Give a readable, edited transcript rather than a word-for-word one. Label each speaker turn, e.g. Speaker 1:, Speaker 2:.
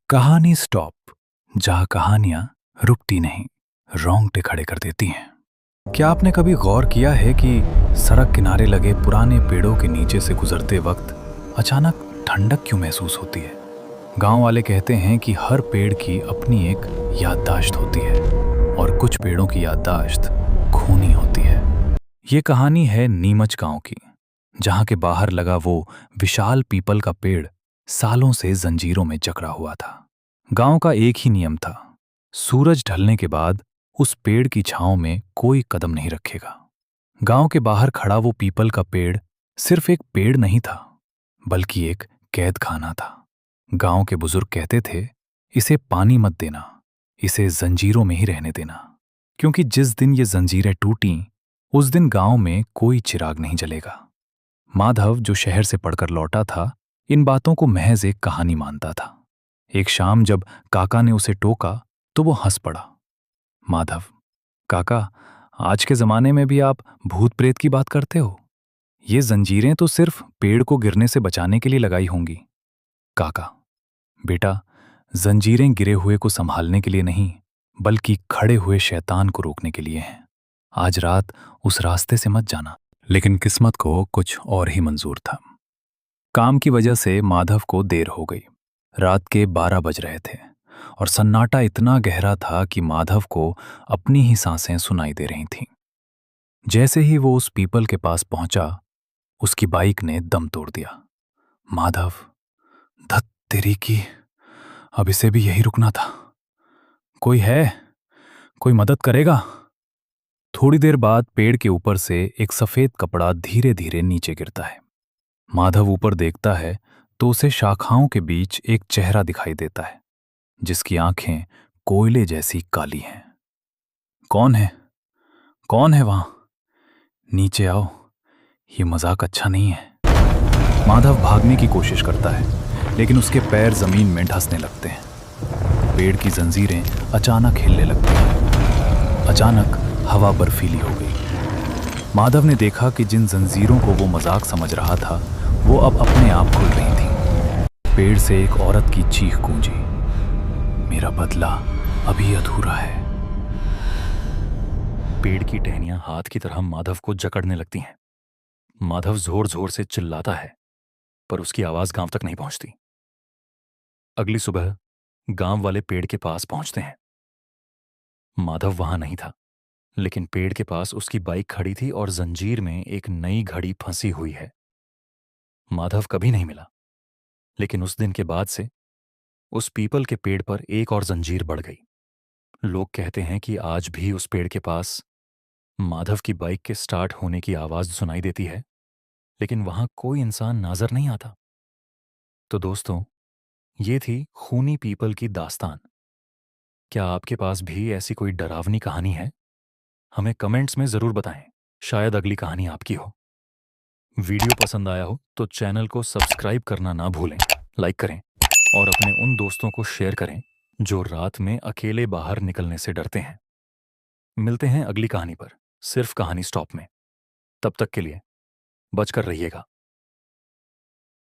Speaker 1: कहानी स्टॉप, जहां कहानियां रुकती नहीं, रोंगटे खड़े कर देती हैं। क्या आपने कभी गौर किया है कि सड़क किनारे लगे पुराने पेड़ों के नीचे से गुजरते वक्त अचानक ठंडक क्यों महसूस होती है? गांव वाले कहते हैं कि हर पेड़ की अपनी एक याददाश्त होती है और कुछ पेड़ों की याददाश्त खूनी होती है। ये कहानी है नीमच गांव की, जहां के बाहर लगा वो विशाल पीपल का पेड़ सालों से जंजीरों में जकड़ा हुआ था। गांव का एक ही नियम था, सूरज ढलने के बाद उस पेड़ की छांव में कोई कदम नहीं रखेगा। गांव के बाहर खड़ा वो पीपल का पेड़ सिर्फ एक पेड़ नहीं था, बल्कि एक कैद खाना था। गांव के बुजुर्ग कहते थे, इसे पानी मत देना, इसे जंजीरों में ही रहने देना, क्योंकि जिस दिन ये जंजीरें टूटी उस दिन गांव में कोई चिराग नहीं जलेगा। माधव, जो शहर से पढ़कर लौटा था, इन बातों को महज एक कहानी मानता था। एक शाम जब काका ने उसे टोका तो वो हंस पड़ा। माधव, काका, आज के जमाने में भी आप भूत प्रेत की बात करते हो? ये जंजीरें तो सिर्फ पेड़ को गिरने से बचाने के लिए लगाई होंगी। काका, बेटा, जंजीरें गिरे हुए को संभालने के लिए नहीं, बल्कि खड़े हुए शैतान को रोकने के लिए हैं। आज रात उस रास्ते से मत जाना। लेकिन किस्मत को कुछ और ही मंजूर था। काम की वजह से माधव को देर हो गई। रात के 12 बज रहे थे और सन्नाटा इतना गहरा था कि माधव को अपनी ही सांसें सुनाई दे रही थीं। जैसे ही वो उस पीपल के पास पहुंचा, उसकी बाइक ने दम तोड़ दिया। माधव, धत तेरी की, अब इसे भी यही रुकना था। कोई है? कोई मदद करेगा? थोड़ी देर बाद पेड़ के ऊपर से एक सफेद कपड़ा धीरे धीरे नीचे गिरता है। माधव ऊपर देखता है तो उसे शाखाओं के बीच एक चेहरा दिखाई देता है, जिसकी आंखें कोयले जैसी काली हैं। कौन है? कौन है वहां? नीचे आओ, ये मजाक अच्छा नहीं है। माधव भागने की कोशिश करता है, लेकिन उसके पैर जमीन में धंसने लगते हैं। पेड़ की जंजीरें अचानक हिलने लगती हैं। अचानक हवा बर्फीली हो गई। माधव ने देखा कि जिन जंजीरों को वो मजाक समझ रहा था, वो अब अपने आप खुल रही थीं। पेड़ से एक औरत की चीख गूंजी, मेरा बदला अभी अधूरा है। पेड़ की टहनियां हाथ की तरह माधव को जकड़ने लगती हैं। माधव जोर जोर से चिल्लाता है, पर उसकी आवाज गांव तक नहीं पहुंचती। अगली सुबह गांव वाले पेड़ के पास पहुंचते हैं। माधव वहां नहीं था, लेकिन पेड़ के पास उसकी बाइक खड़ी थी और जंजीर में एक नई घड़ी फंसी हुई है। माधव कभी नहीं मिला, लेकिन उस दिन के बाद से उस पीपल के पेड़ पर एक और जंजीर बढ़ गई। लोग कहते हैं कि आज भी उस पेड़ के पास माधव की बाइक के स्टार्ट होने की आवाज सुनाई देती है, लेकिन वहां कोई इंसान नजर नहीं आता। तो दोस्तों, ये थी खूनी पीपल की दास्तान। क्या आपके पास भी ऐसी कोई डरावनी कहानी है? हमें कमेंट्स में जरूर बताएं, शायद अगली कहानी आपकी हो। वीडियो पसंद आया हो तो चैनल को सब्सक्राइब करना ना भूलें, लाइक करें और अपने उन दोस्तों को शेयर करें जो रात में अकेले बाहर निकलने से डरते हैं। मिलते हैं अगली कहानी पर, सिर्फ कहानी स्टॉप में। तब तक के लिए बचकर रहिएगा।